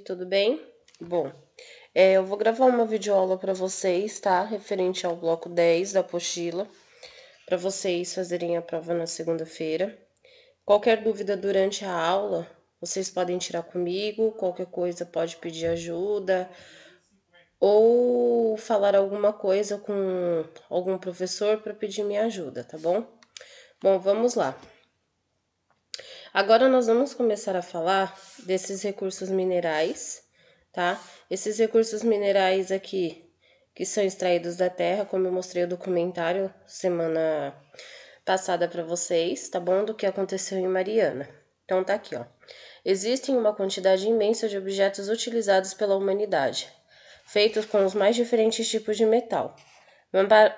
Tudo bem? Bom, eu vou gravar uma videoaula para vocês, tá? Referente ao bloco 10 da apostila, para vocês fazerem a prova na segunda-feira. Qualquer dúvida durante a aula, vocês podem tirar comigo, qualquer coisa pode pedir ajuda, ou falar alguma coisa com algum professor para pedir minha ajuda, tá bom? Bom, vamos lá. Agora nós vamos começar a falar desses recursos minerais, tá? Esses recursos minerais aqui, que são extraídos da terra, como eu mostrei o documentário semana passada para vocês, tá bom? Do que aconteceu em Mariana. Então tá aqui, ó. Existem uma quantidade imensa de objetos utilizados pela humanidade, feitos com os mais diferentes tipos de metal.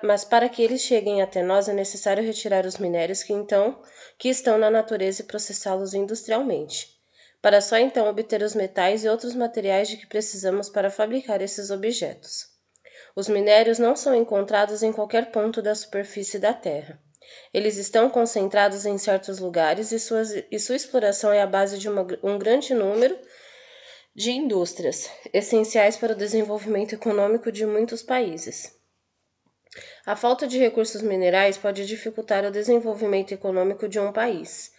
Mas para que eles cheguem até nós é necessário retirar os minérios que estão na natureza e processá-los industrialmente, para só então obter os metais e outros materiais de que precisamos para fabricar esses objetos. Os minérios não são encontrados em qualquer ponto da superfície da Terra. Eles estão concentrados em certos lugares e sua exploração é a base de um grande número de indústrias, essenciais para o desenvolvimento econômico de muitos países. A falta de recursos minerais pode dificultar o desenvolvimento econômico de um país,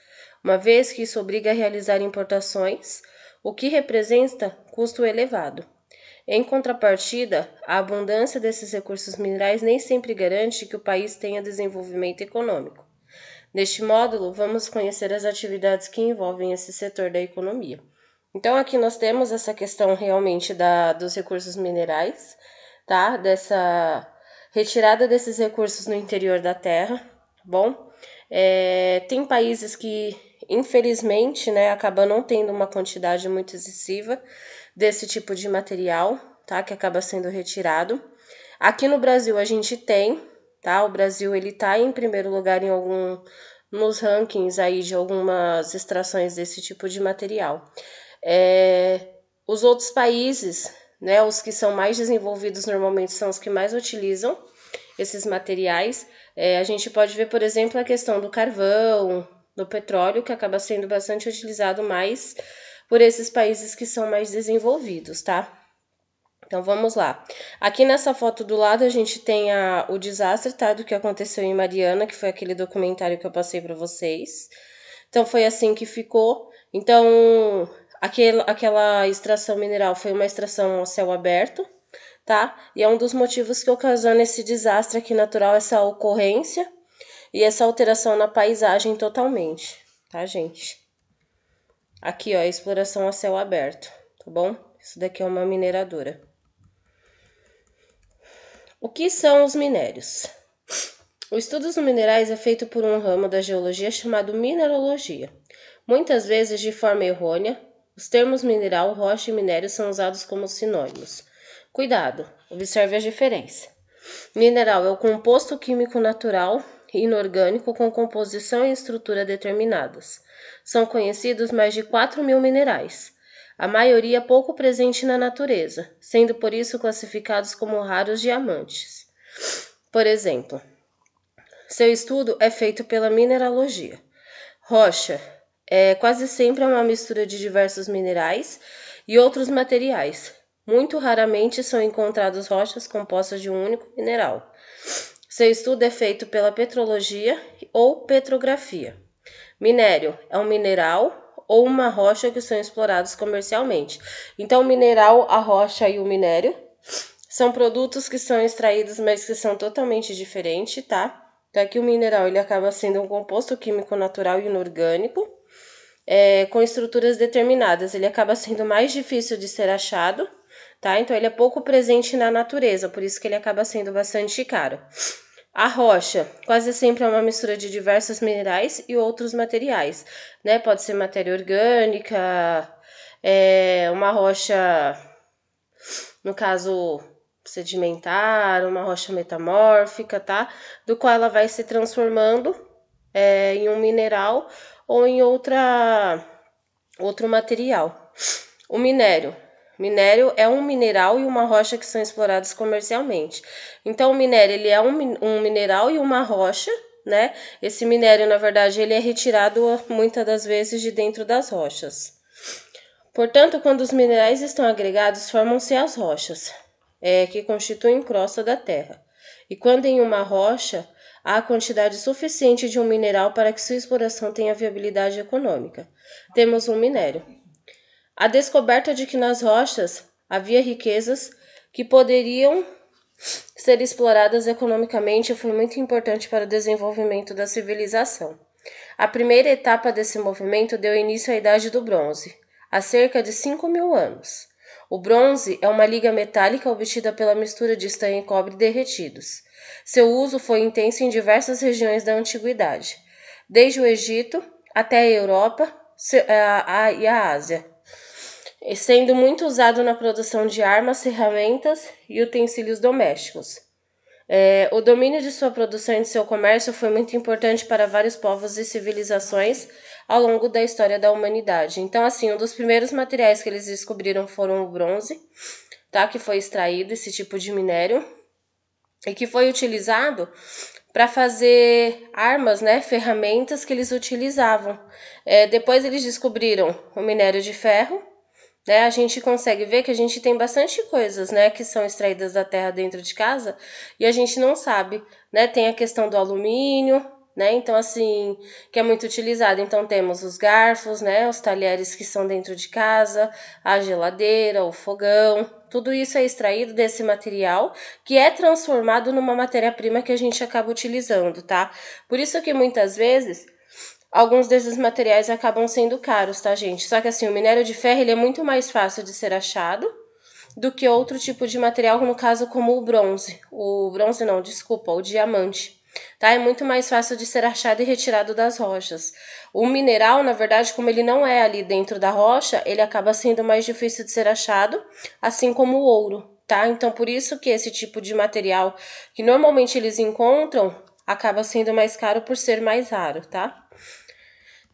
uma vez que isso obriga a realizar importações, o que representa custo elevado. Em contrapartida, a abundância desses recursos minerais nem sempre garante que o país tenha desenvolvimento econômico. Neste módulo, vamos conhecer as atividades que envolvem esse setor da economia. Então, aqui nós temos essa questão realmente dos recursos minerais, tá? Dessa retirada desses recursos no interior da terra, tá bom? Tem países que, infelizmente, né, acabam não tendo uma quantidade muito excessiva desse tipo de material, tá? Que acaba sendo retirado. Aqui no Brasil a gente tem, tá? O Brasil ele tá em primeiro lugar nos rankings aí de algumas extrações desse tipo de material. Os outros países, né, os que são mais desenvolvidos normalmente são os que mais utilizam esses materiais. A gente pode ver, por exemplo, a questão do carvão, do petróleo, que acaba sendo bastante utilizado mais por esses países que são mais desenvolvidos, tá? Então, vamos lá. Aqui nessa foto do lado, a gente tem o desastre, tá? Do que aconteceu em Mariana, que foi aquele documentário que eu passei para vocês. Então, foi assim que ficou. Então, aquela extração mineral foi uma extração ao céu aberto, tá? E é um dos motivos que ocasiona esse desastre aqui natural, essa ocorrência e essa alteração na paisagem totalmente, tá, gente? Aqui, ó, a exploração a céu aberto, tá bom? Isso daqui é uma mineradora. O que são os minérios? O estudo dos minerais é feito por um ramo da geologia chamado mineralogia. Muitas vezes, de forma errônea, os termos mineral, rocha e minério são usados como sinônimos. Cuidado, observe a diferença. Mineral é o composto químico natural e inorgânico com composição e estrutura determinadas. São conhecidos mais de 4.000 minerais, a maioria pouco presente na natureza, sendo por isso classificados como raros diamantes. Por exemplo, seu estudo é feito pela mineralogia. Rocha quase sempre uma mistura de diversos minerais e outros materiais. Muito raramente são encontradas rochas compostas de um único mineral. Seu estudo é feito pela petrologia ou petrografia. Minério é um mineral ou uma rocha que são explorados comercialmente. Então, o mineral, a rocha e o minério são produtos que são extraídos, mas que são totalmente diferentes, tá? Então, aqui o mineral ele acaba sendo um composto químico natural e inorgânico, com estruturas determinadas. Ele acaba sendo mais difícil de ser achado, tá? Então, ele é pouco presente na natureza, por isso que ele acaba sendo bastante caro. A rocha quase sempre é uma mistura de diversos minerais e outros materiais, né? Pode ser matéria orgânica, uma rocha, no caso, sedimentar, uma rocha metamórfica, tá? Do qual ela vai se transformando em um mineral ou em outro material. O minério. Minério é um mineral e uma rocha que são explorados comercialmente. Então, o minério ele é um mineral e uma rocha, né? Esse minério, na verdade, ele é retirado muitas das vezes de dentro das rochas. Portanto, quando os minerais estão agregados, formam-se as rochas, que constituem crosta da Terra. E quando em uma rocha há quantidade suficiente de um mineral para que sua exploração tenha viabilidade econômica, temos um minério. A descoberta de que nas rochas havia riquezas que poderiam ser exploradas economicamente foi muito importante para o desenvolvimento da civilização. A primeira etapa desse movimento deu início à Idade do Bronze, há cerca de 5.000 anos. O bronze é uma liga metálica obtida pela mistura de estanho e cobre derretidos. Seu uso foi intenso em diversas regiões da antiguidade, desde o Egito até a Europa e a Ásia, sendo muito usado na produção de armas, ferramentas e utensílios domésticos. O domínio de sua produção e de seu comércio foi muito importante para vários povos e civilizações ao longo da história da humanidade. Então, assim, um dos primeiros materiais que eles descobriram foram o bronze, tá? Que foi extraído esse tipo de minério e que foi utilizado para fazer armas, né? Ferramentas que eles utilizavam. Depois eles descobriram o minério de ferro. Né, a gente consegue ver que a gente tem bastante coisas, né, que são extraídas da terra dentro de casa e a gente não sabe, né? Tem a questão do alumínio, né? Então, assim, que é muito utilizado. Então, temos os garfos, né? Os talheres que são dentro de casa, a geladeira, o fogão. Tudo isso é extraído desse material que é transformado numa matéria-prima que a gente acaba utilizando, tá? Por isso que muitas vezes alguns desses materiais acabam sendo caros, tá, gente? Só que assim, o minério de ferro ele é muito mais fácil de ser achado do que outro tipo de material, no caso como o bronze. O bronze não, desculpa, o diamante. Tá? É muito mais fácil de ser achado e retirado das rochas. O mineral, na verdade, como ele não é ali dentro da rocha, ele acaba sendo mais difícil de ser achado, assim como o ouro, tá? Então, por isso que esse tipo de material que normalmente eles encontram acaba sendo mais caro por ser mais raro, tá?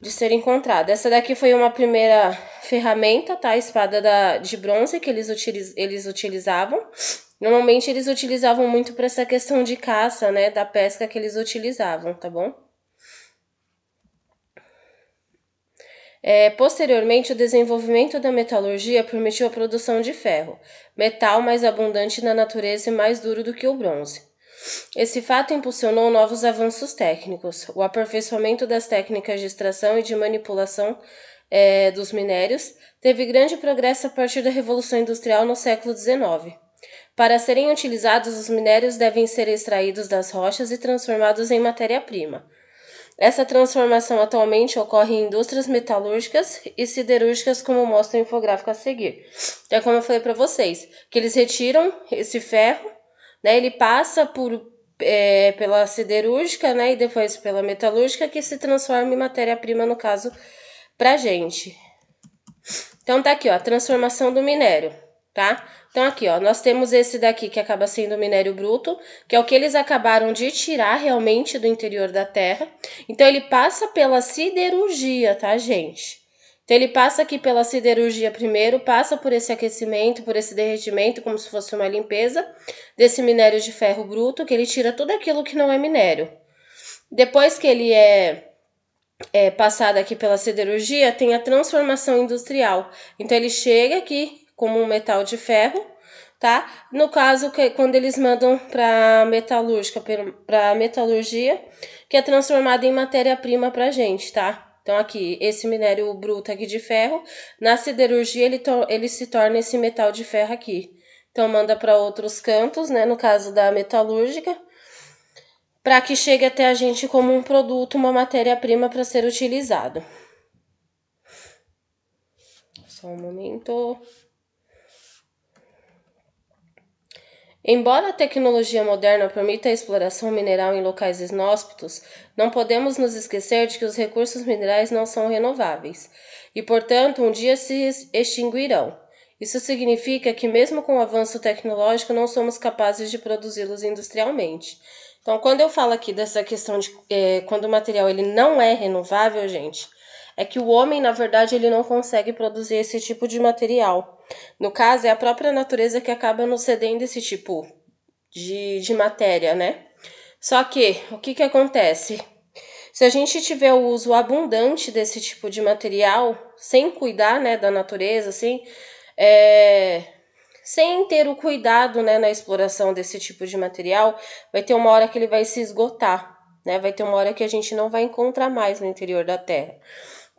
De ser encontrada. Essa daqui foi uma primeira ferramenta, tá? A espada de bronze que eles utilizavam. Normalmente eles utilizavam muito para essa questão de caça, né? Da pesca que eles utilizavam, tá bom? Posteriormente, o desenvolvimento da metalurgia permitiu a produção de ferro, metal mais abundante na natureza e mais duro do que o bronze. Esse fato impulsionou novos avanços técnicos, o aperfeiçoamento das técnicas de extração e de manipulação dos minérios teve grande progresso a partir da Revolução Industrial no século XIX. Para serem utilizados, os minérios devem ser extraídos das rochas e transformados em matéria-prima. Essa transformação atualmente ocorre em indústrias metalúrgicas e siderúrgicas, como mostra o infográfico a seguir. Então, como eu falei para vocês, que eles retiram esse ferro, né, ele passa pela siderúrgica, né, e depois pela metalúrgica, que se transforma em matéria-prima, no caso, pra gente. Então, tá aqui, ó, a transformação do minério, tá? Então, aqui, ó, nós temos esse daqui que acaba sendo o minério bruto, que é o que eles acabaram de tirar realmente do interior da Terra. Então, ele passa pela siderurgia, tá, gente? Então, ele passa aqui pela siderurgia primeiro, passa por esse aquecimento, por esse derretimento, como se fosse uma limpeza desse minério de ferro bruto, que ele tira tudo aquilo que não é minério. Depois que ele é passado aqui pela siderurgia, tem a transformação industrial. Então, ele chega aqui como um metal de ferro, tá? No caso, quando eles mandam para metalurgia, que é transformada em matéria-prima pra gente, tá? Então, aqui, esse minério bruto aqui de ferro, na siderurgia, ele se torna esse metal de ferro aqui. Então, manda para outros cantos, né? No caso da metalúrgica, para que chegue até a gente como um produto, uma matéria-prima para ser utilizado. Só um momento. Embora a tecnologia moderna permita a exploração mineral em locais inóspitos, não podemos nos esquecer de que os recursos minerais não são renováveis e, portanto, um dia se extinguirão. Isso significa que, mesmo com o avanço tecnológico, não somos capazes de produzi-los industrialmente. Então, quando eu falo aqui dessa questão de quando o material ele não é renovável, gente, é que o homem, na verdade, ele não consegue produzir esse tipo de material. No caso, é a própria natureza que acaba nos cedendo esse tipo de matéria, né? Só que, o que acontece? Se a gente tiver o uso abundante desse tipo de material, sem cuidar, né, da natureza, assim, sem ter o cuidado, né, na exploração desse tipo de material, vai ter uma hora que ele vai se esgotar, né? Vai ter uma hora que a gente não vai encontrar mais no interior da Terra.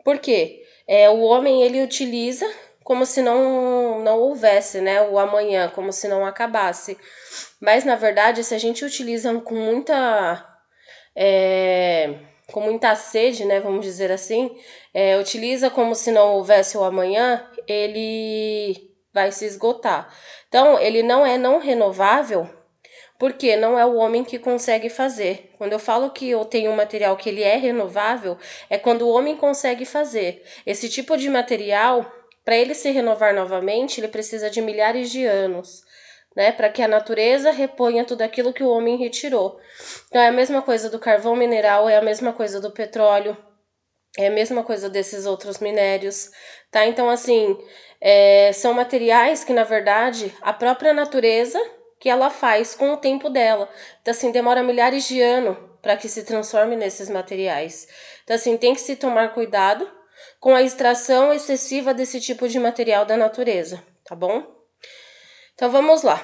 Por quê? O homem, ele utiliza como se não houvesse, né, o amanhã, como se não acabasse. Mas, na verdade, se a gente utiliza com muita sede, né, vamos dizer assim, utiliza como se não houvesse o amanhã, ele vai se esgotar. Então, ele não é não renovável, porque não é o homem que consegue fazer. Quando eu falo que eu tenho um material que ele é renovável, é quando o homem consegue fazer. Esse tipo de material, para ele se renovar novamente, ele precisa de milhares de anos, né, para que a natureza reponha tudo aquilo que o homem retirou. Então é a mesma coisa do carvão mineral, é a mesma coisa do petróleo, é a mesma coisa desses outros minérios, tá? Então, assim, são materiais que, na verdade, a própria natureza que ela faz com o tempo dela. Então, assim, demora milhares de anos para que se transforme nesses materiais. Então, assim, tem que se tomar cuidado com a extração excessiva desse tipo de material da natureza, tá bom? Então, vamos lá.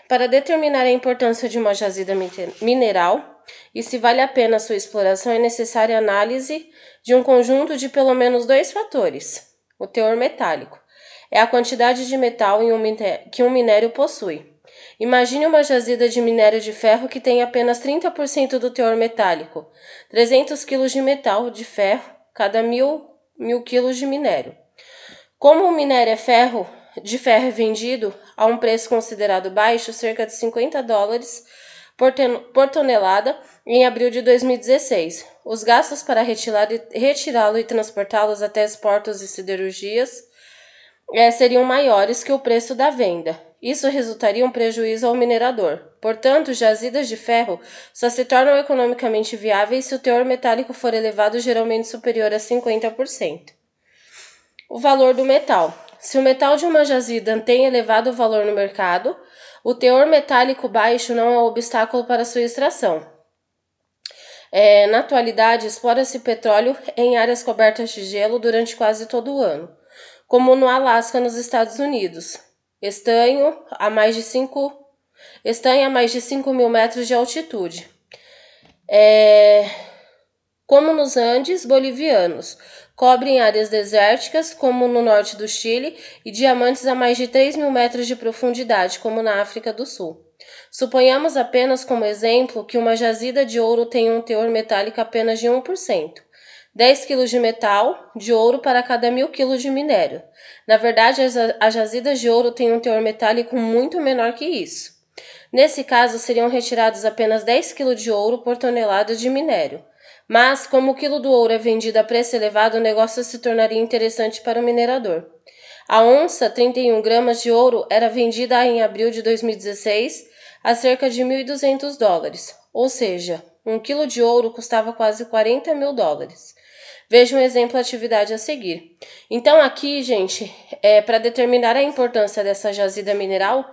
Para determinar a importância de uma jazida mineral e se vale a pena a sua exploração, é necessária a análise de um conjunto de pelo menos 2 fatores. O teor metálico é a quantidade de metal que um minério possui. Imagine uma jazida de minério de ferro que tem apenas 30% do teor metálico, 300 kg de metal de ferro cada 1.000 kg de minério. Como o minério de ferro é vendido a um preço considerado baixo, cerca de $50 por tonelada, em abril de 2016. Os gastos para retirá-lo e transportá-los até os portos e siderurgias seriam maiores que o preço da venda. Isso resultaria em um prejuízo ao minerador. Portanto, jazidas de ferro só se tornam economicamente viáveis se o teor metálico for elevado, geralmente superior a 50%. O valor do metal. Se o metal de uma jazida tem elevado valor no mercado, o teor metálico baixo não é um obstáculo para sua extração. Na atualidade, explora-se petróleo em áreas cobertas de gelo durante quase todo o ano, como no Alasca, nos Estados Unidos. Estanho a mais de 5.000 metros de altitude. Como nos Andes bolivianos. Cobre em áreas desérticas, como no norte do Chile, e diamantes a mais de 3.000 metros de profundidade, como na África do Sul. Suponhamos apenas como exemplo que uma jazida de ouro tem um teor metálico apenas de 1%. 10 kg de metal de ouro para cada 1.000 kg de minério. Na verdade, as jazidas de ouro têm um teor metálico muito menor que isso. Nesse caso, seriam retirados apenas 10 kg de ouro por tonelada de minério. Mas, como o quilo do ouro é vendido a preço elevado, o negócio se tornaria interessante para o minerador. A onça, 31 gramas de ouro, era vendida em abril de 2016 a cerca de $1.200, ou seja, 1 quilo de ouro custava quase $40.000. Veja um exemplo de atividade a seguir. Então, aqui, gente, para determinar a importância dessa jazida mineral,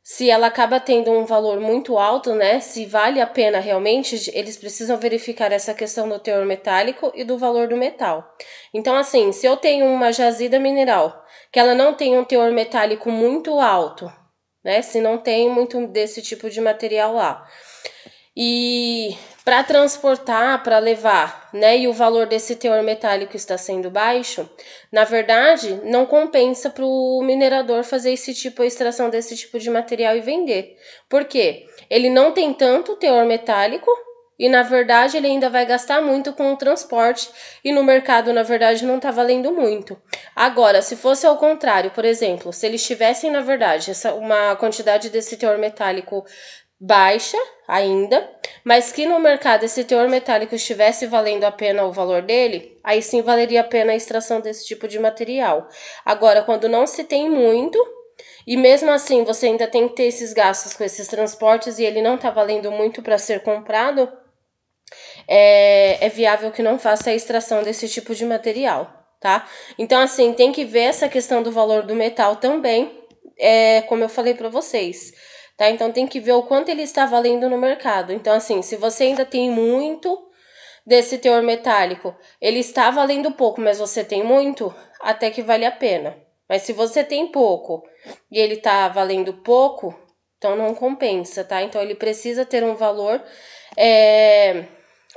se ela acaba tendo um valor muito alto, né? Se vale a pena realmente, eles precisam verificar essa questão do teor metálico e do valor do metal. Então, assim, se eu tenho uma jazida mineral que ela não tem um teor metálico muito alto, né? Se não tem muito desse tipo de material lá. E para transportar, para levar, né, e o valor desse teor metálico está sendo baixo, na verdade, não compensa para o minerador fazer a extração desse tipo de material e vender. Por quê? Ele não tem tanto teor metálico e, na verdade, ele ainda vai gastar muito com o transporte e no mercado, na verdade, não está valendo muito. Agora, se fosse ao contrário, por exemplo, se eles tivessem, na verdade, uma quantidade desse teor metálico baixa ainda, mas que no mercado esse teor metálico estivesse valendo a pena o valor dele, aí sim valeria a pena a extração desse tipo de material. Agora, quando não se tem muito, e mesmo assim você ainda tem que ter esses gastos com esses transportes e ele não está valendo muito para ser comprado, é viável que não faça a extração desse tipo de material, tá? Então, assim, tem que ver essa questão do valor do metal também, como eu falei para vocês. Tá? Então tem que ver o quanto ele está valendo no mercado. Então, assim, se você ainda tem muito, desse teor metálico, ele está valendo pouco, mas você tem muito, até que vale a pena. Mas se você tem pouco e ele está valendo pouco, então não compensa, tá? Então ele precisa ter um valor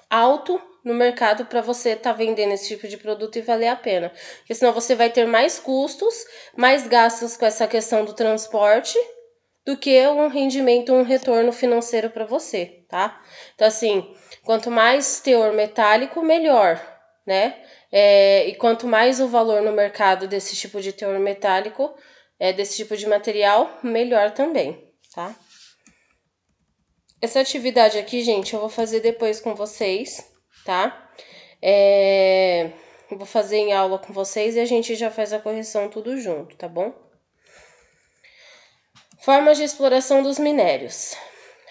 alto no mercado para você estar vendendo esse tipo de produto e valer a pena. Porque senão você vai ter mais custos, mais gastos com essa questão do transporte do que um rendimento, um retorno financeiro para você, tá? Então, assim, quanto mais teor metálico, melhor, né? E quanto mais o valor no mercado desse tipo de teor metálico, desse tipo de material, melhor também, tá? Essa atividade aqui, gente, eu vou fazer depois com vocês, tá? Eu vou fazer em aula com vocês e a gente já faz a correção tudo junto, tá bom? Formas de exploração dos minérios.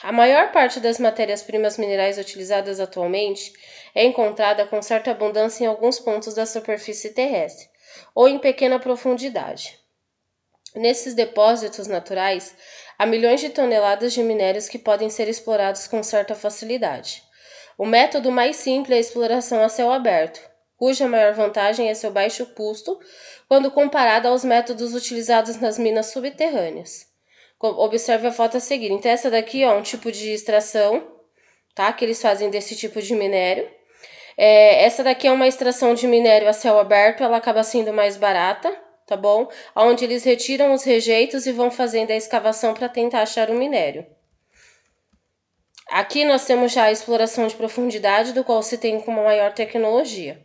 A maior parte das matérias-primas minerais utilizadas atualmente é encontrada com certa abundância em alguns pontos da superfície terrestre ou em pequena profundidade. Nesses depósitos naturais, há milhões de toneladas de minérios que podem ser explorados com certa facilidade. O método mais simples é a exploração a céu aberto, cuja maior vantagem é seu baixo custo quando comparado aos métodos utilizados nas minas subterrâneas. Observe a foto a seguir. Então, essa daqui ó, é um tipo de extração, tá? Que eles fazem desse tipo de minério. Essa daqui é uma extração de minério a céu aberto, ela acaba sendo mais barata, tá bom? Onde eles retiram os rejeitos e vão fazendo a escavação para tentar achar o minério. Aqui nós temos já a exploração de profundidade, do qual se tem com uma maior tecnologia.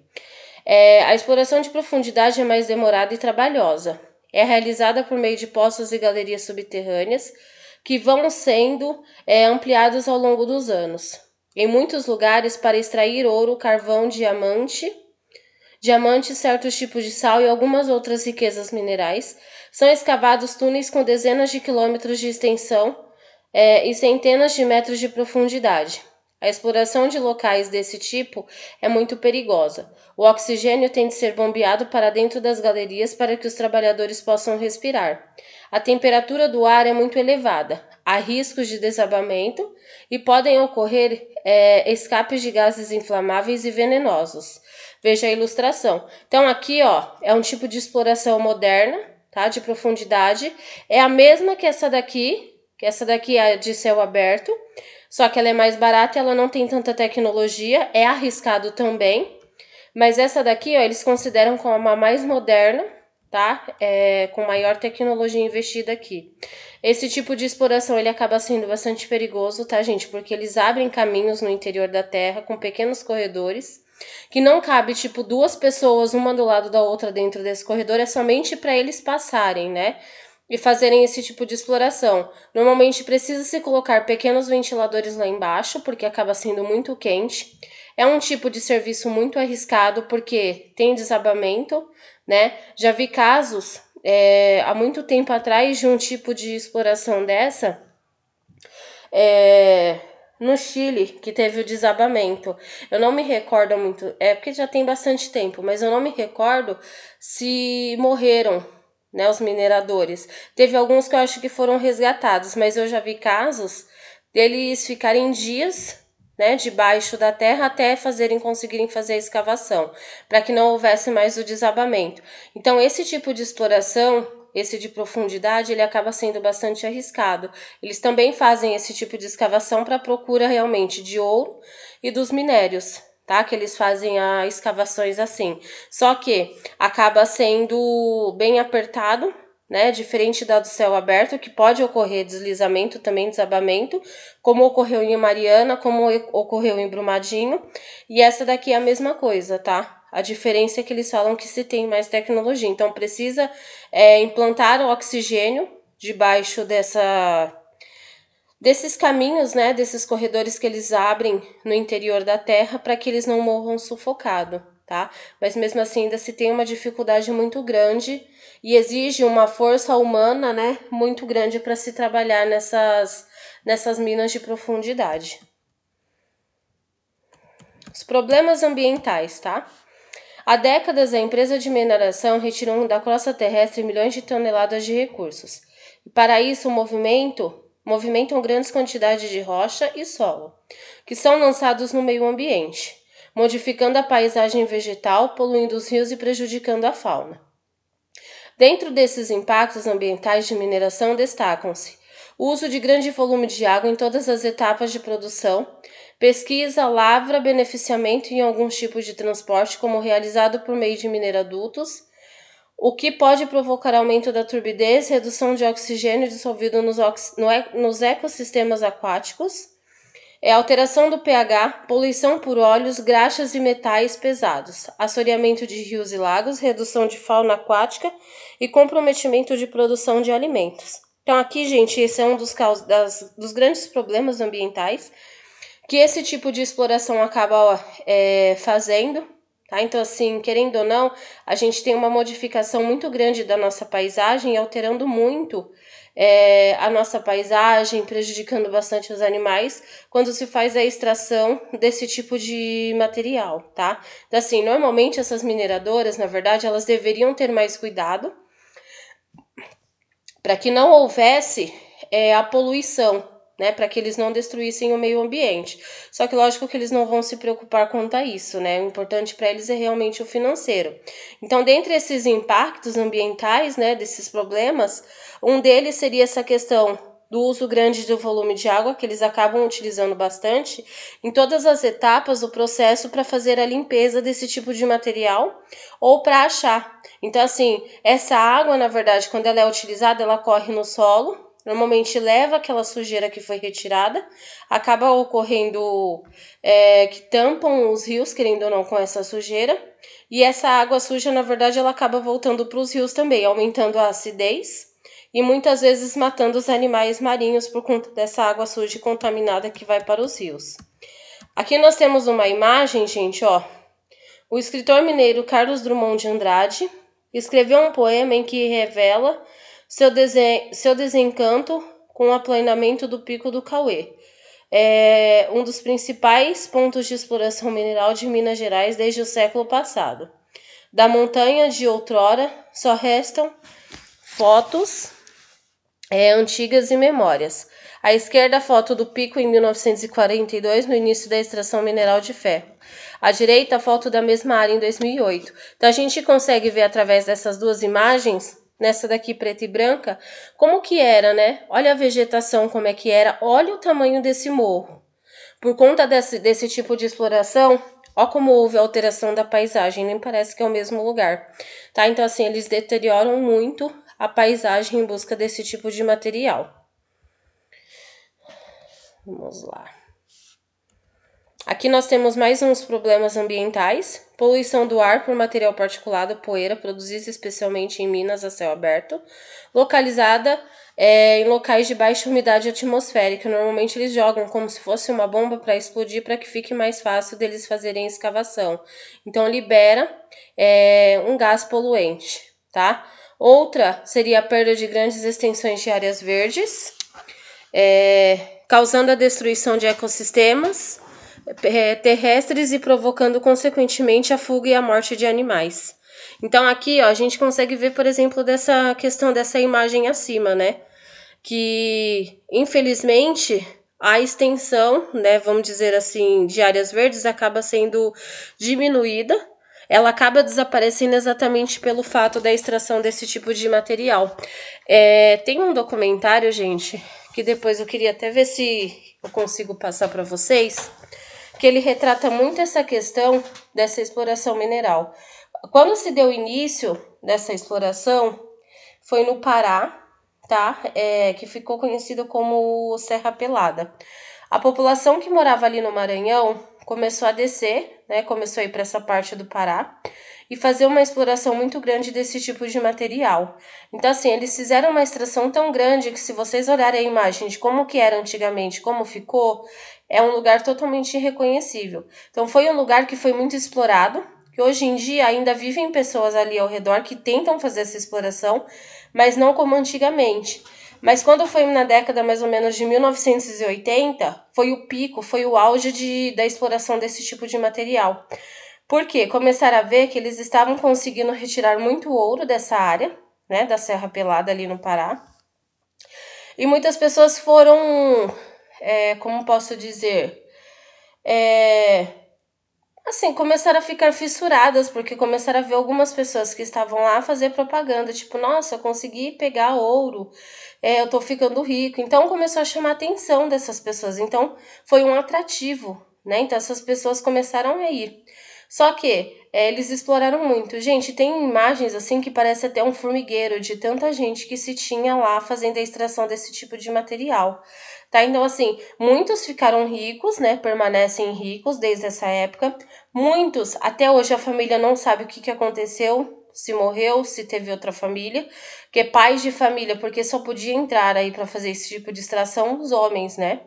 A exploração de profundidade é mais demorada e trabalhosa. É realizada por meio de poços e galerias subterrâneas que vão sendo ampliados ao longo dos anos. Em muitos lugares, para extrair ouro, carvão, diamante, certos tipos de sal e algumas outras riquezas minerais, são escavados túneis com dezenas de quilômetros de extensão e centenas de metros de profundidade. A exploração de locais desse tipo é muito perigosa. O oxigênio tem de ser bombeado para dentro das galerias para que os trabalhadores possam respirar. A temperatura do ar é muito elevada. Há riscos de desabamento e podem ocorrer escapes de gases inflamáveis e venenosos. Veja a ilustração. Então aqui ó, é um tipo de exploração moderna, tá? De profundidade. É a mesma que essa daqui é de céu aberto, só que ela é mais barata e ela não tem tanta tecnologia, é arriscado também, mas essa daqui, ó, eles consideram como uma mais moderna, tá? Com maior tecnologia investida aqui. Esse tipo de exploração, ele acaba sendo bastante perigoso, tá, gente? Porque eles abrem caminhos no interior da terra com pequenos corredores, que não cabe, tipo, duas pessoas, uma do lado da outra dentro desse corredor, é somente para eles passarem, né? E fazerem esse tipo de exploração. Normalmente precisa se colocar pequenos ventiladores lá embaixo, porque acaba sendo muito quente. É um tipo de serviço muito arriscado, porque tem desabamento, né? Já vi casos há muito tempo atrás de um tipo de exploração dessa no Chile, que teve o desabamento. Eu não me recordo muito, porque já tem bastante tempo, mas eu não me recordo se morreram, né, os mineradores. Teve alguns que eu acho que foram resgatados, mas eu já vi casos deles ficarem dias, né, debaixo da terra até conseguirem fazer a escavação, para que não houvesse mais o desabamento. Então, esse tipo de exploração, esse de profundidade, ele acaba sendo bastante arriscado. Eles também fazem esse tipo de escavação para procura realmente de ouro e dos minérios, tá? Que eles fazem as escavações assim. Só que acaba sendo bem apertado, né? Diferente da do céu aberto, que pode ocorrer deslizamento também, desabamento, como ocorreu em Mariana, como ocorreu em Brumadinho. E essa daqui é a mesma coisa, tá? A diferença é que eles falam que se tem mais tecnologia. Então, precisa implantar o oxigênio debaixo desses caminhos, né, desses corredores que eles abrem no interior da terra para que eles não morram sufocados, tá? Mas mesmo assim ainda se tem uma dificuldade muito grande e exige uma força humana, né, muito grande para se trabalhar nessas minas de profundidade. Os problemas ambientais, tá? Há décadas, a empresa de mineração retirou da crosta terrestre milhões de toneladas de recursos. E para isso, movimentam grandes quantidades de rocha e solo, que são lançados no meio ambiente. modificando a paisagem vegetal, poluindo os rios e prejudicando a fauna. Dentro desses impactos ambientais de mineração destacam-se o uso de grande volume de água em todas as etapas de produção, pesquisa, lavra, beneficiamento em alguns tipos de transporte, como realizado por meio de mineradutos, o que pode provocar aumento da turbidez, redução de oxigênio dissolvido nos ecossistemas aquáticos, alteração do pH, poluição por óleos, graxas e metais pesados, assoreamento de rios e lagos, redução de fauna aquática e comprometimento de produção de alimentos. Então aqui, gente, esse é um dos grandes problemas ambientais que esse tipo de exploração acaba fazendo. Tá? Então, assim, querendo ou não, a gente tem uma modificação muito grande da nossa paisagem, alterando muito a nossa paisagem, prejudicando bastante os animais, quando se faz a extração desse tipo de material, tá? Então, assim, normalmente essas mineradoras, na verdade, elas deveriam ter mais cuidado para que não houvesse a poluição, né, para que eles não destruíssem o meio ambiente. Só que lógico que eles não vão se preocupar quanto a isso, né? O importante para eles é realmente o financeiro. Então, dentre esses impactos ambientais, né, desses problemas, um deles seria essa questão do uso grande do volume de água, que eles acabam utilizando bastante em todas as etapas do processo para fazer a limpeza desse tipo de material ou para achar. Então, assim, essa água, na verdade, quando ela é utilizada, ela corre no solo, normalmente leva aquela sujeira que foi retirada, acaba ocorrendo que tampam os rios, querendo ou não, com essa sujeira, e essa água suja, na verdade, ela acaba voltando para os rios também, aumentando a acidez e muitas vezes matando os animais marinhos por conta dessa água suja e contaminada que vai para os rios. Aqui nós temos uma imagem, gente, ó. O escritor mineiro Carlos Drummond de Andrade escreveu um poema em que revela seu desencanto com o aplainamento do Pico do Cauê, um dos principais pontos de exploração mineral de Minas Gerais desde o século passado. Da montanha de outrora só restam fotos antigas e memórias. À esquerda, a foto do pico em 1942, no início da extração mineral de ferro. À direita, a foto da mesma área em 2008. Então, a gente consegue ver através dessas duas imagens, nessa daqui preta e branca, como que era, né? Olha a vegetação, como é que era. Olha o tamanho desse morro. Por conta desse tipo de exploração, ó como houve alteração da paisagem, nem parece que é o mesmo lugar, tá? Então, assim, eles deterioram muito a paisagem em busca desse tipo de material. Vamos lá. Aqui nós temos mais uns problemas ambientais. Poluição do ar por material particulado, poeira, produzida especialmente em minas a céu aberto, localizada em locais de baixa umidade atmosférica. Normalmente eles jogam como se fosse uma bomba para explodir, para que fique mais fácil deles fazerem escavação. Então libera um gás poluente, tá? Outra seria a perda de grandes extensões de áreas verdes, causando a destruição de ecossistemas terrestres e provocando, consequentemente, a fuga e a morte de animais. Então, aqui, ó, a gente consegue ver, por exemplo, dessa questão dessa imagem acima, né? Que, infelizmente, a extensão, né, vamos dizer assim, de áreas verdes acaba sendo diminuída. Ela acaba desaparecendo exatamente pelo fato da extração desse tipo de material. Tem um documentário, gente, que depois eu queria até ver se eu consigo passar para vocês, que ele retrata muito essa questão dessa exploração mineral. Quando se deu início dessa exploração, foi no Pará, tá? Que ficou conhecido como Serra Pelada. A população que morava ali no Maranhão começou a descer, né? Começou a ir para essa parte do Pará e fazer uma exploração muito grande desse tipo de material. Então, assim, eles fizeram uma extração tão grande que, se vocês olharem a imagem de como que era antigamente, como ficou, é um lugar totalmente irreconhecível. Então, foi um lugar que foi muito explorado, que hoje em dia ainda vivem pessoas ali ao redor que tentam fazer essa exploração, mas não como antigamente. Mas quando foi na década mais ou menos de 1980, foi o pico, foi o auge da exploração desse tipo de material. Por quê? Começaram a ver que eles estavam conseguindo retirar muito ouro dessa área, né, da Serra Pelada ali no Pará. E muitas pessoas foram, como posso dizer, Assim, começaram a ficar fissuradas, porque começaram a ver algumas pessoas que estavam lá fazer propaganda, tipo, nossa, consegui pegar ouro, eu tô ficando rico. Então começou a chamar a atenção dessas pessoas. Então foi um atrativo, né? Então essas pessoas começaram a ir. Só que eles exploraram muito. Gente, tem imagens assim que parece até um formigueiro de tanta gente que se tinha lá fazendo a extração desse tipo de material. Tá? Então, assim, muitos ficaram ricos, né? Permanecem ricos desde essa época. Muitos, até hoje a família não sabe o que aconteceu, se morreu, se teve outra família, porque pais de família, porque só podia entrar aí para fazer esse tipo de extração os homens, né?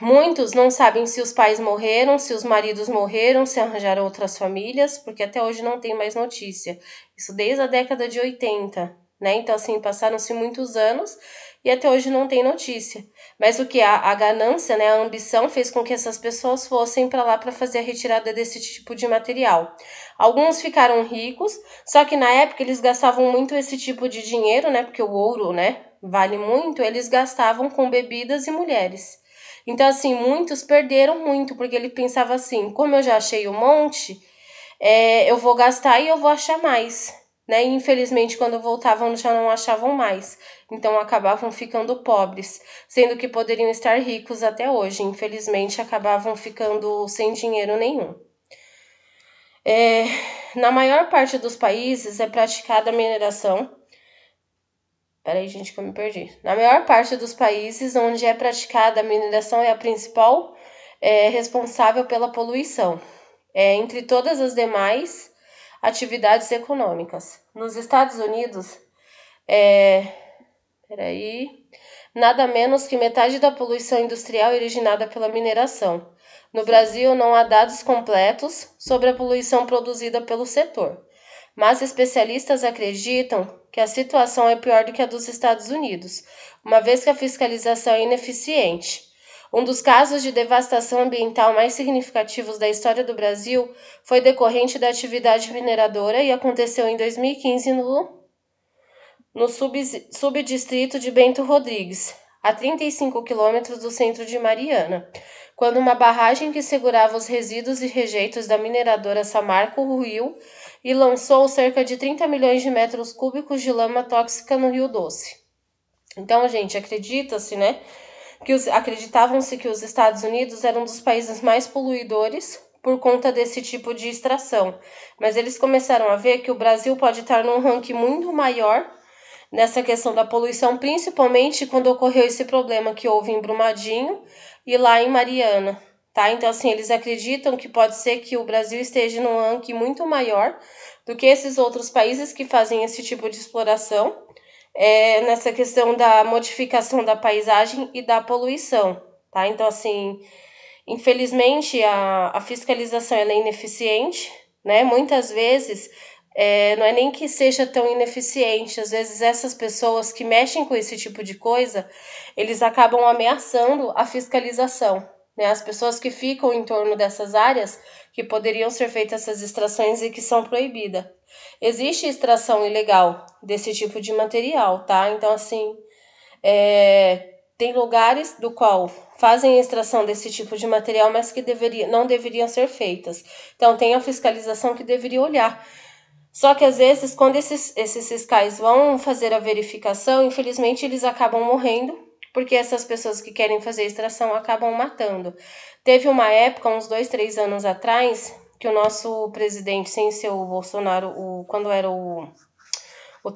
Muitos não sabem se os pais morreram, se os maridos morreram, se arranjaram outras famílias, porque até hoje não tem mais notícia. Isso desde a década de 80, né? Então, assim, passaram-se muitos anos e até hoje não tem notícia. Mas o que? A ganância, né? A ambição fez com que essas pessoas fossem para lá para fazer a retirada desse tipo de material. Alguns ficaram ricos, só que na época eles gastavam muito esse tipo de dinheiro, né? Porque o ouro, né? Vale muito, eles gastavam com bebidas e mulheres. Então, assim, muitos perderam muito, porque ele pensava assim, como eu já achei um monte, eu vou gastar e eu vou achar mais. Né? E, infelizmente, quando voltavam, já não achavam mais. Então, acabavam ficando pobres, sendo que poderiam estar ricos até hoje. Infelizmente, acabavam ficando sem dinheiro nenhum. Na maior parte dos países é praticada a mineração. Peraí, gente, que eu me perdi. Na maior parte dos países onde é praticada a mineração é a principal responsável pela poluição, entre todas as demais atividades econômicas. Nos Estados Unidos, nada menos que metade da poluição industrial é originada pela mineração. No Brasil, não há dados completos sobre a poluição produzida pelo setor, mas especialistas acreditam que a situação é pior do que a dos Estados Unidos, uma vez que a fiscalização é ineficiente. Um dos casos de devastação ambiental mais significativos da história do Brasil foi decorrente da atividade mineradora e aconteceu em 2015 no subdistrito de Bento Rodrigues, a 35 quilômetros do centro de Mariana, quando uma barragem que segurava os resíduos e rejeitos da mineradora Samarco ruiu e lançou cerca de 30 milhões de metros cúbicos de lama tóxica no Rio Doce. Então, gente, acredita-se, né, acreditavam-se que os Estados Unidos eram um dos países mais poluidores por conta desse tipo de extração, mas eles começaram a ver que o Brasil pode estar num ranking muito maior nessa questão da poluição, principalmente quando ocorreu esse problema que houve em Brumadinho e lá em Mariana, tá? Então, assim, eles acreditam que pode ser que o Brasil esteja num ranking muito maior do que esses outros países que fazem esse tipo de exploração, nessa questão da modificação da paisagem e da poluição, tá? Então, assim, infelizmente, a fiscalização ela é ineficiente, né? Muitas vezes não é nem que seja tão ineficiente, às vezes essas pessoas que mexem com esse tipo de coisa, eles acabam ameaçando a fiscalização, né? As pessoas que ficam em torno dessas áreas que poderiam ser feitas essas extrações e que são proibidas. Existe extração ilegal desse tipo de material, tá? Então, assim, tem lugares do qual fazem a extração desse tipo de material, mas que não deveriam ser feitas. Então, tem a fiscalização que deveria olhar. Só que, às vezes, quando esses fiscais vão fazer a verificação, infelizmente, eles acabam morrendo, porque essas pessoas que querem fazer a extração acabam matando. Teve uma época, uns 2, 3 anos atrás, que o nosso presidente, sem ser o Bolsonaro, quando era o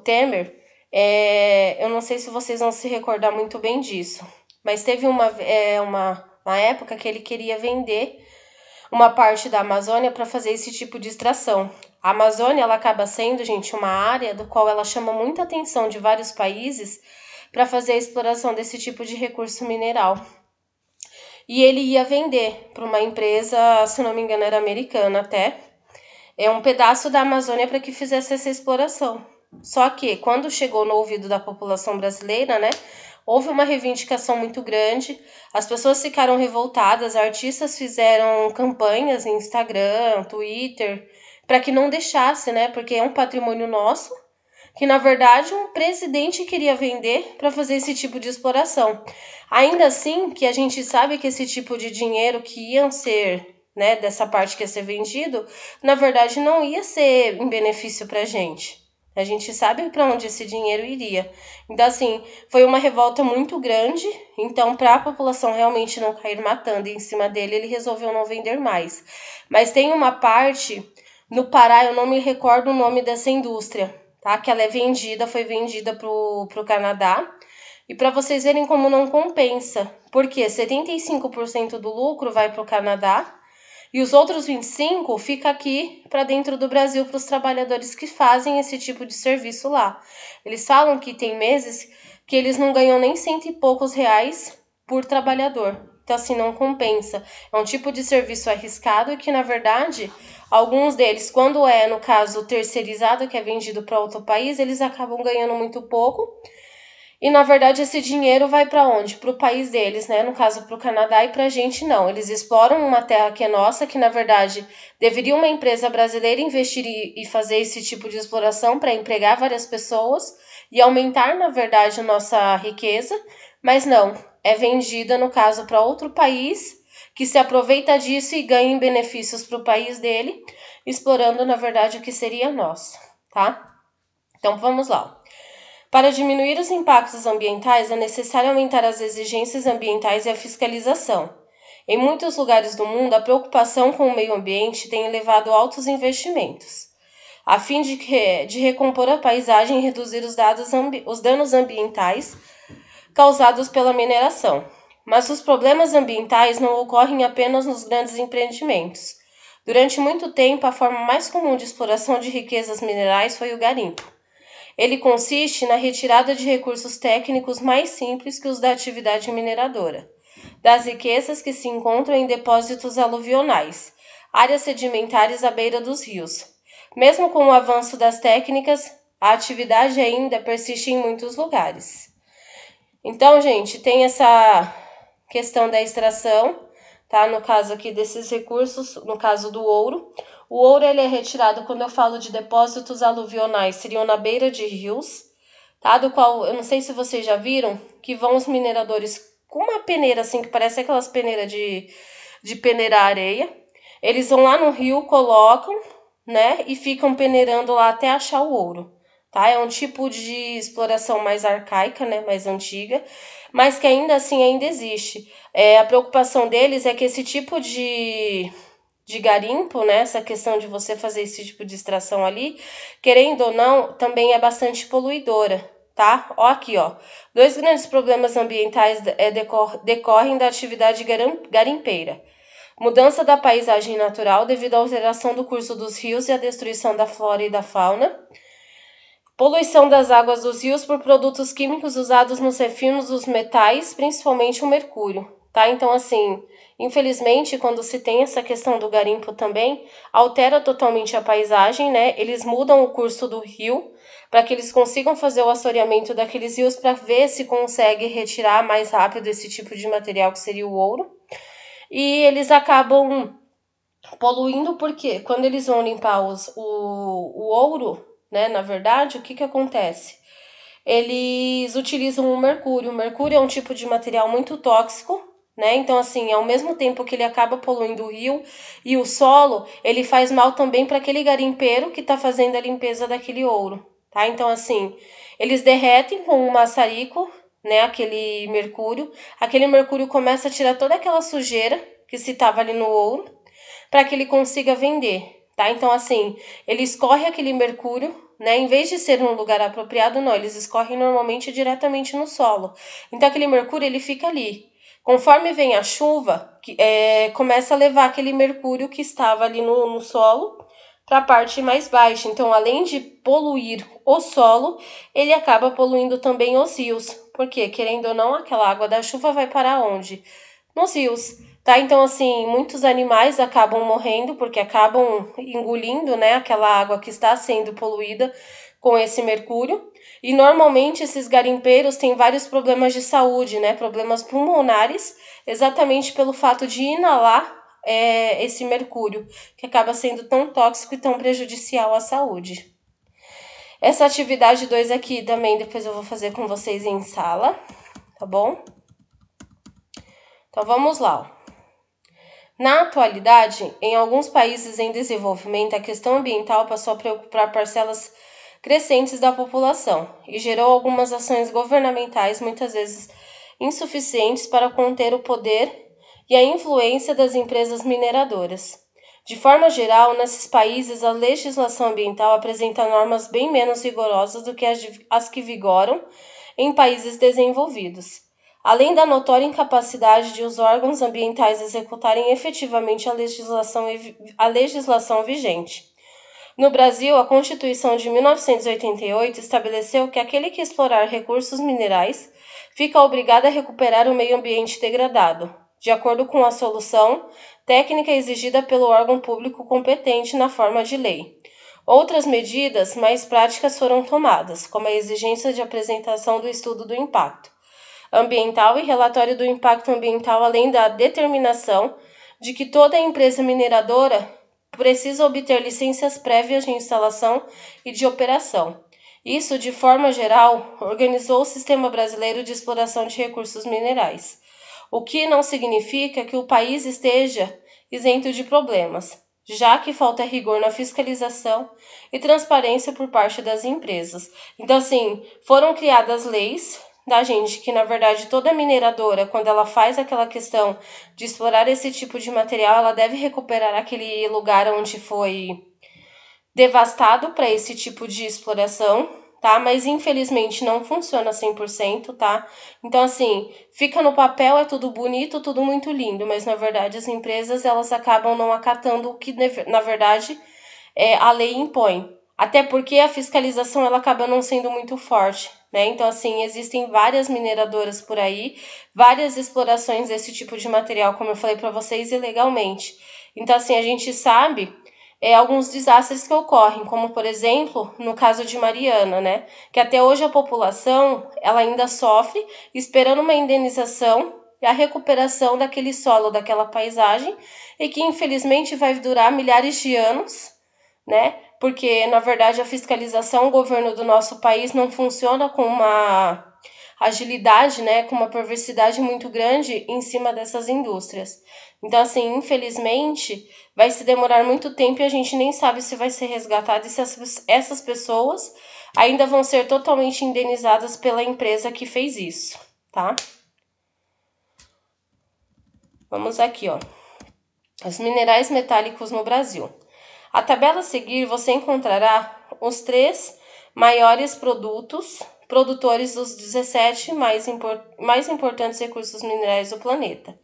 Temer, eu não sei se vocês vão se recordar muito bem disso, mas teve uma época que ele queria vender uma parte da Amazônia para fazer esse tipo de extração. A Amazônia ela acaba sendo, gente, uma área do qual ela chama muita atenção de vários países para fazer a exploração desse tipo de recurso mineral. E ele ia vender para uma empresa, se não me engano era americana até, um pedaço da Amazônia para que fizesse essa exploração. Só que, quando chegou no ouvido da população brasileira, né, houve uma reivindicação muito grande, as pessoas ficaram revoltadas, artistas fizeram campanhas em Instagram, Twitter, para que não deixasse, né, porque é um patrimônio nosso, que na verdade um presidente queria vender para fazer esse tipo de exploração. Ainda assim, que a gente sabe que esse tipo de dinheiro que iam ser, né, dessa parte que ia ser vendido, na verdade não ia ser em benefício pra gente. A gente sabe para onde esse dinheiro iria. Então, assim, foi uma revolta muito grande. Então, para a população realmente não cair matando em cima dele, ele resolveu não vender mais. Mas tem uma parte no Pará, eu não me recordo o nome dessa indústria, tá? Que ela é vendida, foi vendida pro Canadá. E para vocês verem como não compensa, porque 75% do lucro vai para o Canadá e os outros 25% fica aqui para dentro do Brasil para os trabalhadores que fazem esse tipo de serviço lá. Eles falam que tem meses que eles não ganham nem cento e poucos reais por trabalhador. Então, assim, não compensa. É um tipo de serviço arriscado e que, na verdade, alguns deles, quando é, no caso, terceirizado, que é vendido para outro país, eles acabam ganhando muito pouco. E, na verdade, esse dinheiro vai para onde? Para o país deles, né? No caso, para o Canadá, e para a gente não. Eles exploram uma terra que é nossa, que, na verdade, deveria uma empresa brasileira investir e fazer esse tipo de exploração para empregar várias pessoas e aumentar, na verdade, a nossa riqueza. Mas não, é vendida, no caso, para outro país que se aproveita disso e ganha benefícios para o país dele, explorando, na verdade, o que seria nosso, tá? Então, vamos lá. Para diminuir os impactos ambientais, é necessário aumentar as exigências ambientais e a fiscalização. Em muitos lugares do mundo, a preocupação com o meio ambiente tem elevado altos investimentos, a fim de recompor a paisagem e reduzir os danos ambientais causados pela mineração. Mas os problemas ambientais não ocorrem apenas nos grandes empreendimentos. Durante muito tempo, a forma mais comum de exploração de riquezas minerais foi o garimpo. Ele consiste na retirada de recursos técnicos mais simples que os da atividade mineradora, das riquezas que se encontram em depósitos aluvionais, áreas sedimentares à beira dos rios. Mesmo com o avanço das técnicas, a atividade ainda persiste em muitos lugares. Então, gente, tem essa questão da extração, tá? No caso aqui desses recursos, no caso do ouro. O ouro ele é retirado, quando eu falo de depósitos aluvionais, seriam na beira de rios, tá? Do qual, eu não sei se vocês já viram, que vão os mineradores com uma peneira assim, que parece aquelas peneiras de peneirar areia. Eles vão lá no rio, colocam, né? E ficam peneirando lá até achar o ouro, tá? É um tipo de exploração mais arcaica, né? Mais antiga, mas que ainda assim ainda existe. A preocupação deles é que esse tipo de garimpo, né? Essa questão de você fazer esse tipo de extração ali, querendo ou não, também é bastante poluidora, tá? Ó aqui, ó. 2 grandes problemas ambientais decorrem da atividade garimpeira. Mudança da paisagem natural devido à alteração do curso dos rios e à destruição da flora e da fauna. Poluição das águas dos rios por produtos químicos usados nos refinos dos metais, principalmente o mercúrio, tá? Então, assim, infelizmente, quando se tem essa questão do garimpo também, altera totalmente a paisagem, né? Eles mudam o curso do rio para que eles consigam fazer o assoreamento daqueles rios para ver se consegue retirar mais rápido esse tipo de material que seria o ouro. E eles acabam poluindo porque quando eles vão limpar o ouro, né, na verdade, o que acontece? Eles utilizam o mercúrio. O mercúrio é um tipo de material muito tóxico, né? Então, assim, ao mesmo tempo que ele acaba poluindo o rio e o solo, ele faz mal também para aquele garimpeiro que está fazendo a limpeza daquele ouro, tá? Então, assim, eles derretem com um maçarico, né, aquele mercúrio começa a tirar toda aquela sujeira que se estava ali no ouro, para que ele consiga vender, tá? Então, assim, ele escorre aquele mercúrio, né? Em vez de ser num lugar apropriado, não, eles escorrem normalmente diretamente no solo. Então, aquele mercúrio, ele fica ali. Conforme vem a chuva, começa a levar aquele mercúrio que estava ali no solo para a parte mais baixa. Então, além de poluir o solo, ele acaba poluindo também os rios. Porque, querendo ou não, aquela água da chuva vai para onde? Nos rios. Tá? Então, assim, muitos animais acabam morrendo porque acabam engolindo, né, aquela água que está sendo poluída com esse mercúrio. E normalmente esses garimpeiros têm vários problemas de saúde, né, problemas pulmonares, exatamente pelo fato de inalar esse mercúrio, que acaba sendo tão tóxico e tão prejudicial à saúde. Essa atividade 2 aqui também depois eu vou fazer com vocês em sala, tá bom? Então vamos lá. Na atualidade, em alguns países em desenvolvimento, a questão ambiental passou a preocupar parcelas crescentes da população e gerou algumas ações governamentais, muitas vezes insuficientes para conter o poder e a influência das empresas mineradoras. De forma geral, nesses países, a legislação ambiental apresenta normas bem menos rigorosas do que as que vigoram em países desenvolvidos, além da notória incapacidade de os órgãos ambientais executarem efetivamente a legislação vigente. No Brasil, a Constituição de 1988 estabeleceu que aquele que explorar recursos minerais fica obrigado a recuperar o meio ambiente degradado, de acordo com a solução técnica exigida pelo órgão público competente na forma de lei. Outras medidas mais práticas foram tomadas, como a exigência de apresentação do estudo do impacto ambiental e relatório do impacto ambiental, além da determinação de que toda empresa mineradora precisa obter licenças prévias de instalação e de operação. Isso, de forma geral, organizou o sistema brasileiro de exploração de recursos minerais, o que não significa que o país esteja isento de problemas, já que falta rigor na fiscalização e transparência por parte das empresas. Então, assim, foram criadas leis da gente que, na verdade, toda mineradora, quando ela faz aquela questão de explorar esse tipo de material, ela deve recuperar aquele lugar onde foi devastado para esse tipo de exploração, tá? Mas infelizmente não funciona 100%, tá? Então, assim, fica no papel, é tudo bonito, tudo muito lindo, mas na verdade as empresas elas acabam não acatando o que na verdade a lei impõe. Até porque a fiscalização ela acaba não sendo muito forte, né? Então, assim, existem várias mineradoras por aí, várias explorações desse tipo de material, como eu falei para vocês, ilegalmente. Então, assim, a gente sabe alguns desastres que ocorrem, como, por exemplo, no caso de Mariana, né? Que até hoje a população ela ainda sofre, esperando uma indenização e a recuperação daquele solo, daquela paisagem, e que infelizmente vai durar milhares de anos, né? Porque, na verdade, a fiscalização, o governo do nosso país não funciona com uma agilidade, né, com uma perversidade muito grande em cima dessas indústrias. Então, assim, infelizmente, vai se demorar muito tempo e a gente nem sabe se vai ser resgatado e se essas pessoas ainda vão ser totalmente indenizadas pela empresa que fez isso, tá? Vamos aqui, ó. Os minerais metálicos no Brasil. A tabela a seguir você encontrará os 3 maiores produtores dos 17 mais importantes recursos minerais do planeta,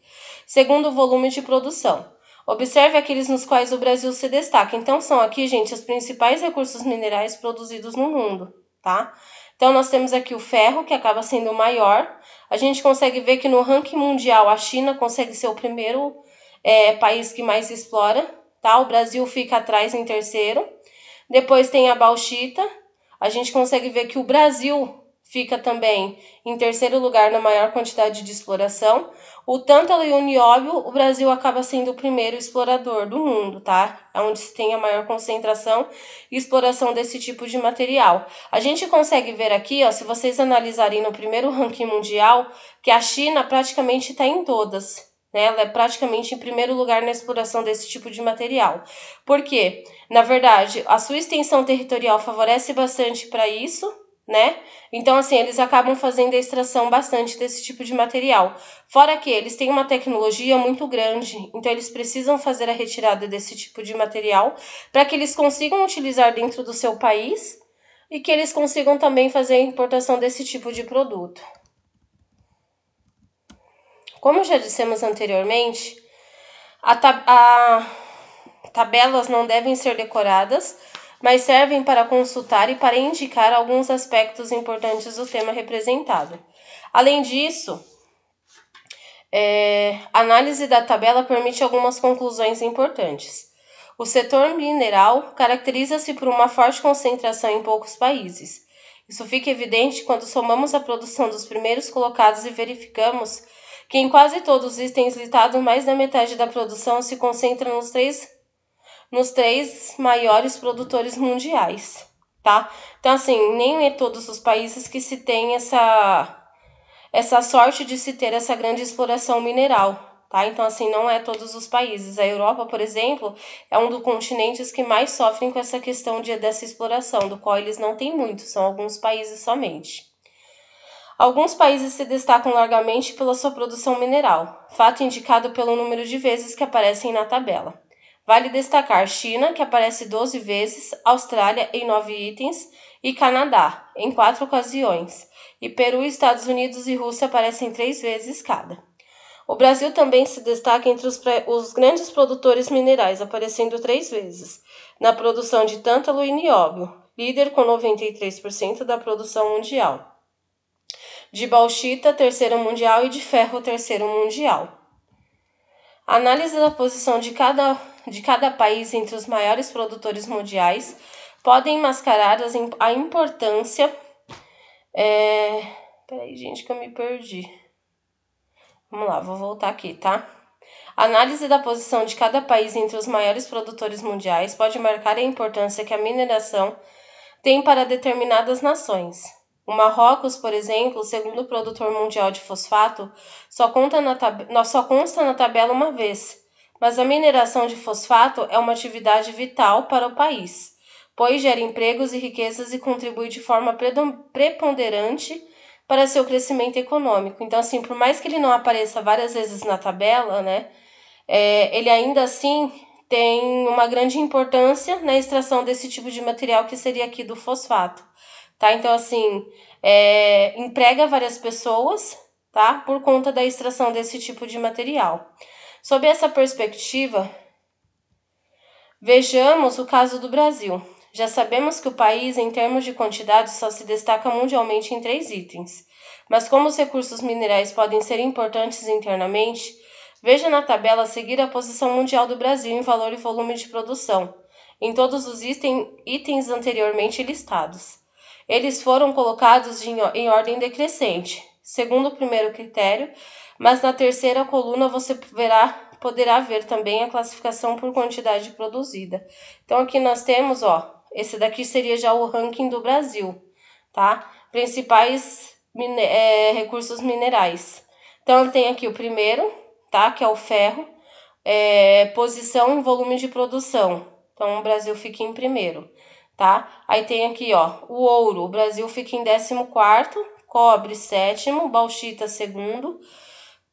segundo o volume de produção. Observe aqueles nos quais o Brasil se destaca. Então, são aqui, gente, os principais recursos minerais produzidos no mundo, tá? Então, nós temos aqui o ferro, que acaba sendo o maior. A gente consegue ver que no ranking mundial a China consegue ser o primeiro país que mais explora, tá? O Brasil fica atrás em terceiro. Depois tem a bauxita. A gente consegue ver que o Brasil fica também em terceiro lugar na maior quantidade de exploração. O tântalo e o nióbio, o Brasil acaba sendo o primeiro explorador do mundo, tá? É onde se tem a maior concentração e exploração desse tipo de material. A gente consegue ver aqui, ó, se vocês analisarem no primeiro ranking mundial, que a China praticamente está em todas. Ela é praticamente em primeiro lugar na exploração desse tipo de material. Por quê? Na verdade, a sua extensão territorial favorece bastante para isso, né? Então, assim, eles acabam fazendo a extração bastante desse tipo de material. Fora que eles têm uma tecnologia muito grande, então eles precisam fazer a retirada desse tipo de material para que eles consigam utilizar dentro do seu país e que eles consigam também fazer a importação desse tipo de produto. Como já dissemos anteriormente, tabelas não devem ser decoradas, mas servem para consultar e para indicar alguns aspectos importantes do tema representado. Além disso, a análise da tabela permite algumas conclusões importantes. O setor mineral caracteriza-se por uma forte concentração em poucos países. Isso fica evidente quando somamos a produção dos primeiros colocados e verificamos que em quase todos os itens listados, mais da metade da produção se concentra nos três maiores produtores mundiais, tá? Então, assim, nem é todos os países que se tem essa sorte de se ter essa grande exploração mineral, tá? Então, assim, não é todos os países. A Europa, por exemplo, é um dos continentes que mais sofrem com essa questão dessa exploração, do qual eles não têm muito, são alguns países somente. Alguns países se destacam largamente pela sua produção mineral, fato indicado pelo número de vezes que aparecem na tabela. Vale destacar China, que aparece 12 vezes, Austrália em 9 itens e Canadá em 4 ocasiões, e Peru, Estados Unidos e Rússia aparecem 3 vezes cada. O Brasil também se destaca entre os grandes produtores minerais, aparecendo 3 vezes, na produção de tântalo e nióbio, líder com 93% da produção mundial. De bauxita, terceiro mundial, e de ferro, terceiro mundial. A análise da posição de cada país entre os maiores produtores mundiais podem mascarar a importância... Peraí, gente, que eu me perdi. Vamos lá, vou voltar aqui, tá? A análise da posição de cada país entre os maiores produtores mundiais pode marcar a importância que a mineração tem para determinadas nações. O Marrocos, por exemplo, segundo o produtor mundial de fosfato, só consta na tabela uma vez, mas a mineração de fosfato é uma atividade vital para o país, pois gera empregos e riquezas e contribui de forma preponderante para seu crescimento econômico. Então, assim, por mais que ele não apareça várias vezes na tabela, né, ele ainda assim tem uma grande importância na extração desse tipo de material que seria aqui do fosfato, tá? Então, assim, emprega várias pessoas, tá? Por conta da extração desse tipo de material. Sob essa perspectiva, vejamos o caso do Brasil. Já sabemos que o país, em termos de quantidade, só se destaca mundialmente em 3 itens. Mas como os recursos minerais podem ser importantes internamente, veja na tabela a seguir a posição mundial do Brasil em valor e volume de produção, em todos os itens anteriormente listados. Eles foram colocados em ordem decrescente, segundo o primeiro critério, mas na terceira coluna você poderá ver também a classificação por quantidade produzida. Então, aqui nós temos, esse daqui seria já o ranking do Brasil, tá? Principais recursos minerais. Então, ele tem aqui o primeiro, tá? Que é o ferro, posição em volume de produção. Então, o Brasil fica em primeiro, tá? Aí tem aqui, o ouro, o Brasil fica em 14º, cobre, 7º, bauxita, 2º,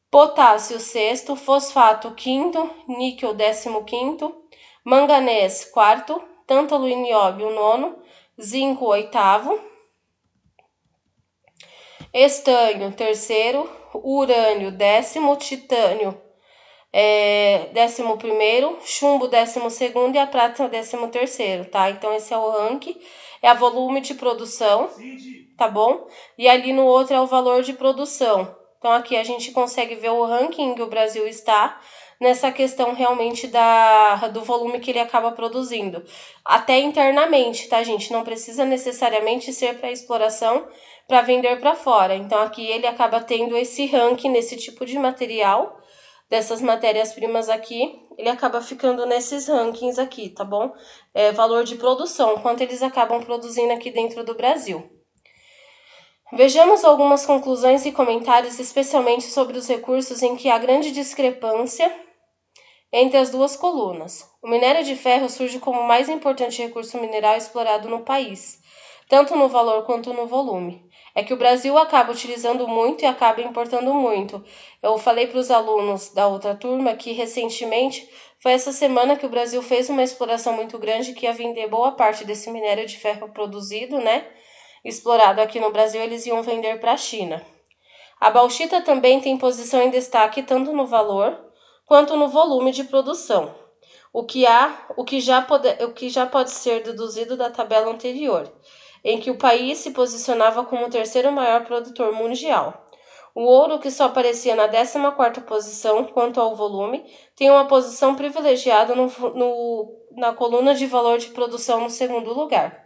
potássio, 6º, fosfato, 5º, níquel, 15º, manganês, 4º, tântalo e nióbio, 9º, zinco, 8º, estanho, 3º, urânio, 10º, titânio, 11º, chumbo, 12º e a prata, 13º, tá? Então, esse é o ranking, é a volume de produção, tá bom? E ali no outro é o valor de produção. Então, aqui a gente consegue ver o ranking que o Brasil está nessa questão realmente do volume que ele acaba produzindo. Até internamente, tá, gente? Não precisa necessariamente ser para exploração, para vender para fora. Então, aqui ele acaba tendo esse ranking nesse tipo de material, dessas matérias-primas aqui, ele acaba ficando nesses rankings aqui, tá bom? Valor de produção, quanto eles acabam produzindo aqui dentro do Brasil. Vejamos algumas conclusões e comentários, especialmente sobre os recursos em que há grande discrepância entre as duas colunas. O minério de ferro surge como o mais importante recurso mineral explorado no país, tanto no valor quanto no volume. É que o Brasil acaba utilizando muito e acaba importando muito. Eu falei para os alunos da outra turma que recentemente foi essa semana que o Brasil fez uma exploração muito grande que ia vender boa parte desse minério de ferro produzido, né? Explorado aqui no Brasil, eles iam vender para a China. A bauxita também tem posição em destaque tanto no valor quanto no volume de produção, o que já pode ser deduzido da tabela anterior, em que o país se posicionava como o terceiro maior produtor mundial. O ouro, que só aparecia na 14ª posição quanto ao volume, tem uma posição privilegiada na coluna de valor de produção no segundo lugar.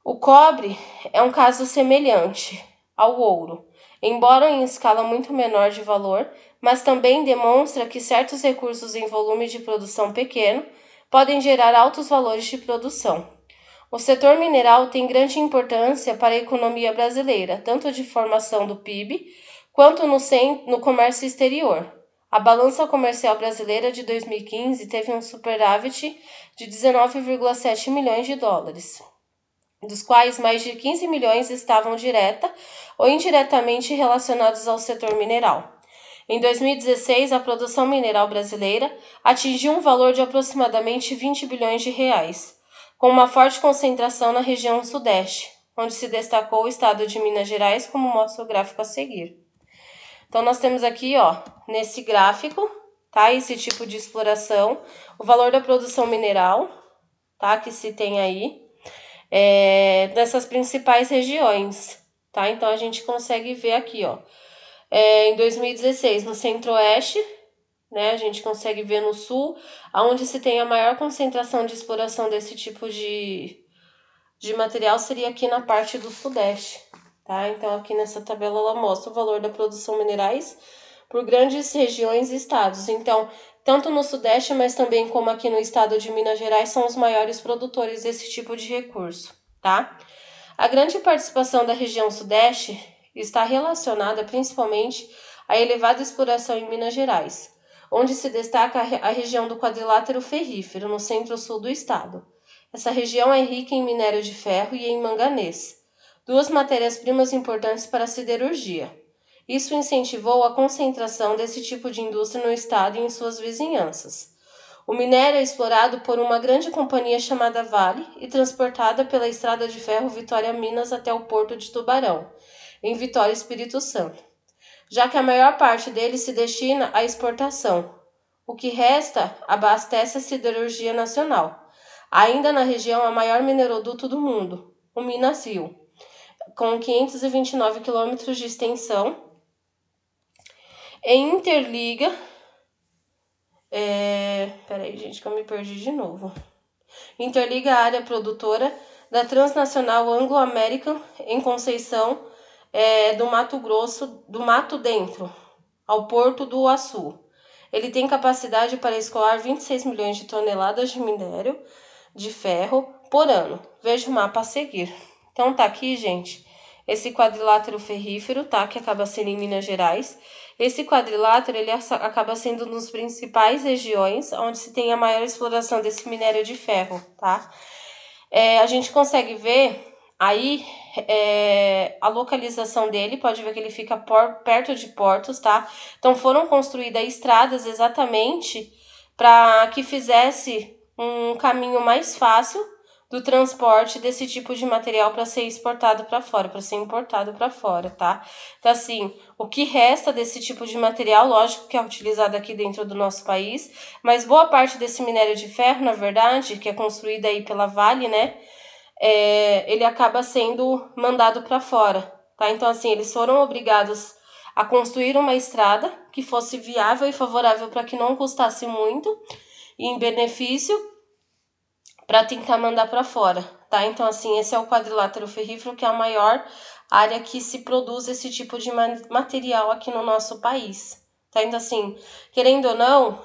O cobre é um caso semelhante ao ouro, embora em escala muito menor de valor, mas também demonstra que certos recursos em volume de produção pequeno podem gerar altos valores de produção. O setor mineral tem grande importância para a economia brasileira, tanto de formação do PIB quanto no comércio exterior. A balança comercial brasileira de 2015 teve um superávit de 19,7 milhões de dólares, dos quais mais de 15 milhões estavam direta ou indiretamente relacionados ao setor mineral. Em 2016, a produção mineral brasileira atingiu um valor de aproximadamente 20 bilhões de reais, com uma forte concentração na região sudeste, onde se destacou o estado de Minas Gerais, como mostra o gráfico a seguir. Então, nós temos aqui, nesse gráfico, tá, esse tipo de exploração, o valor da produção mineral, tá, que se tem aí, dessas principais regiões, tá? Então, a gente consegue ver aqui, em 2016, no Centro-Oeste, né, a gente consegue ver no Sul, onde se tem a maior concentração de exploração desse tipo de material seria aqui na parte do Sudeste, tá? Então, aqui nessa tabela ela mostra o valor da produção minerais por grandes regiões e estados. Então, tanto no Sudeste, mas também como aqui no estado de Minas Gerais, são os maiores produtores desse tipo de recurso, tá? A grande participação da região Sudeste está relacionada principalmente à elevada exploração em Minas Gerais, onde se destaca a região do quadrilátero ferrífero, no centro-sul do estado. Essa região é rica em minério de ferro e em manganês, duas matérias-primas importantes para a siderurgia. Isso incentivou a concentração desse tipo de indústria no estado e em suas vizinhanças. O minério é explorado por uma grande companhia chamada Vale e transportada pela estrada de ferro Vitória-Minas até o porto de Tubarão, em Vitória, Espírito Santo, já que a maior parte dele se destina à exportação. O que resta abastece a siderurgia nacional. Ainda na região, a maior mineroduto do mundo, o Minas-Rio, com 529 quilômetros de extensão, interliga... Peraí, gente, que eu me perdi de novo. Interliga a área produtora da transnacional Anglo-American em Conceição do Mato Grosso, do Mato Dentro, ao Porto do Açu. Ele tem capacidade para escoar 26 milhões de toneladas de minério de ferro por ano. Veja o mapa a seguir. Então tá aqui, gente, esse quadrilátero ferrífero, tá, que acaba sendo em Minas Gerais. Esse quadrilátero, ele acaba sendo uma das principais regiões onde se tem a maior exploração desse minério de ferro, tá? A gente consegue ver aí a localização dele, pode ver que ele fica perto de portos, tá? Então foram construídas estradas exatamente para que fizesse um caminho mais fácil do transporte desse tipo de material para ser exportado para fora, para ser importado para fora, tá? Então, assim, o que resta desse tipo de material, lógico que é utilizado aqui dentro do nosso país, mas boa parte desse minério de ferro, na verdade, que é construído aí pela Vale, né? Ele acaba sendo mandado para fora, tá? Então, assim, eles foram obrigados a construir uma estrada que fosse viável e favorável para que não custasse muito e em benefício para tentar mandar para fora, tá? Então, assim, esse é o quadrilátero ferrífero, que é a maior área que se produz esse tipo de material aqui no nosso país, tá? Então, assim, querendo ou não,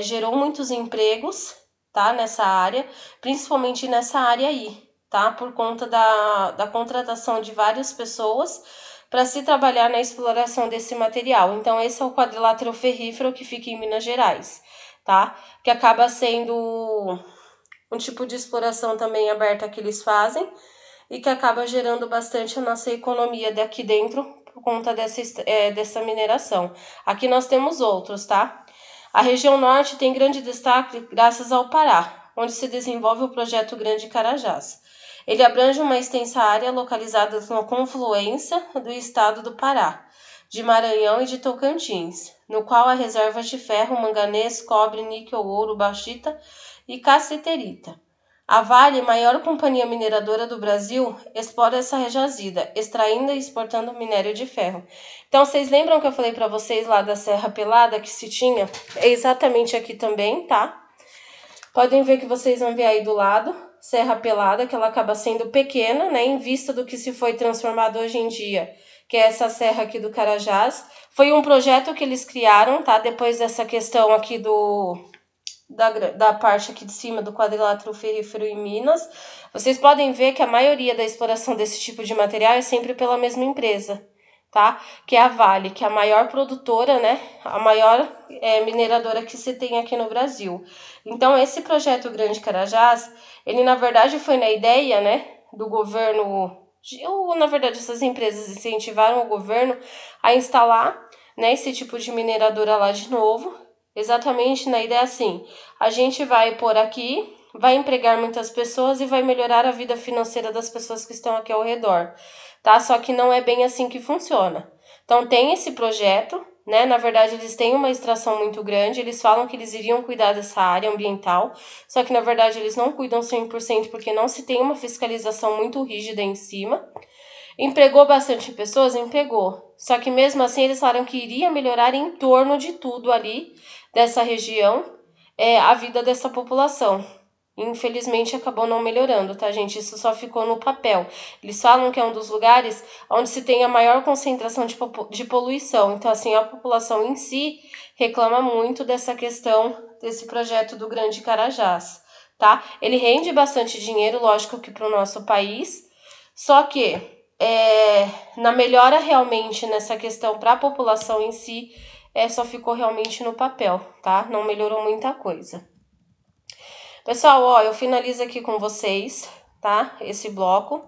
gerou muitos empregos, tá? Nessa área, principalmente nessa área aí, tá? Por conta da contratação de várias pessoas para se trabalhar na exploração desse material. Então, esse é o quadrilátero ferrífero que fica em Minas Gerais, tá? Que acaba sendo um tipo de exploração também aberta que eles fazem e que acaba gerando bastante a nossa economia daqui dentro por conta dessa mineração. Aqui nós temos outros, tá? A região norte tem grande destaque graças ao Pará, onde se desenvolve o projeto Grande Carajás. Ele abrange uma extensa área localizada na confluência do estado do Pará, de Maranhão e de Tocantins, no qual há reservas de ferro, manganês, cobre, níquel, ouro, bauxita e cassiterita. A Vale, maior companhia mineradora do Brasil, explora essa jazida, extraindo e exportando minério de ferro. Então, vocês lembram que eu falei para vocês lá da Serra Pelada que se tinha? É exatamente aqui também, tá? Podem ver que vocês vão ver aí do lado, Serra Pelada, que ela acaba sendo pequena, né, em vista do que se foi transformado hoje em dia, que é essa serra aqui do Carajás. Foi um projeto que eles criaram, tá? Depois dessa questão aqui da parte aqui de cima do quadrilátero ferrífero em Minas. Vocês podem ver que a maioria da exploração desse tipo de material é sempre pela mesma empresa, tá? Que é a Vale, que é a maior produtora, né? A maior mineradora que se tem aqui no Brasil. Então, esse projeto Grande Carajás, ele na verdade foi na ideia, né, do governo, ou na verdade essas empresas incentivaram o governo a instalar, né, esse tipo de mineradora lá de novo, exatamente na ideia assim, a gente vai pôr aqui, vai empregar muitas pessoas e vai melhorar a vida financeira das pessoas que estão aqui ao redor, tá? Só que não é bem assim que funciona. Então tem esse projeto, né? Na verdade, eles têm uma extração muito grande, eles falam que eles iriam cuidar dessa área ambiental, só que na verdade eles não cuidam 100% porque não se tem uma fiscalização muito rígida em cima. Empregou bastante pessoas? Empregou. Só que mesmo assim eles falaram que iria melhorar em torno de tudo ali, dessa região, a vida dessa população. Infelizmente acabou não melhorando, tá, gente? Isso só ficou no papel. Eles falam que é um dos lugares onde se tem a maior concentração de poluição. Então, assim, a população em si reclama muito dessa questão desse projeto do Grande Carajás, tá? Ele rende bastante dinheiro, lógico que para o nosso país, só que na melhora realmente nessa questão para a população em si, só ficou realmente no papel, tá? Não melhorou muita coisa. Pessoal, ó, eu finalizo aqui com vocês, tá? Esse bloco.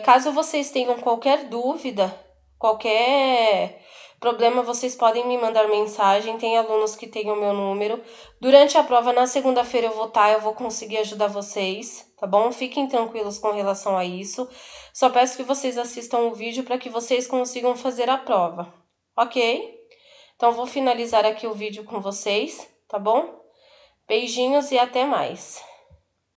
Caso vocês tenham qualquer dúvida, qualquer problema, vocês podem me mandar mensagem. Tem alunos que têm o meu número. Durante a prova, na segunda-feira, eu vou conseguir ajudar vocês, tá bom? Fiquem tranquilos com relação a isso. Só peço que vocês assistam o vídeo para que vocês consigam fazer a prova, ok? Então, vou finalizar aqui o vídeo com vocês, tá bom? Beijinhos e até mais!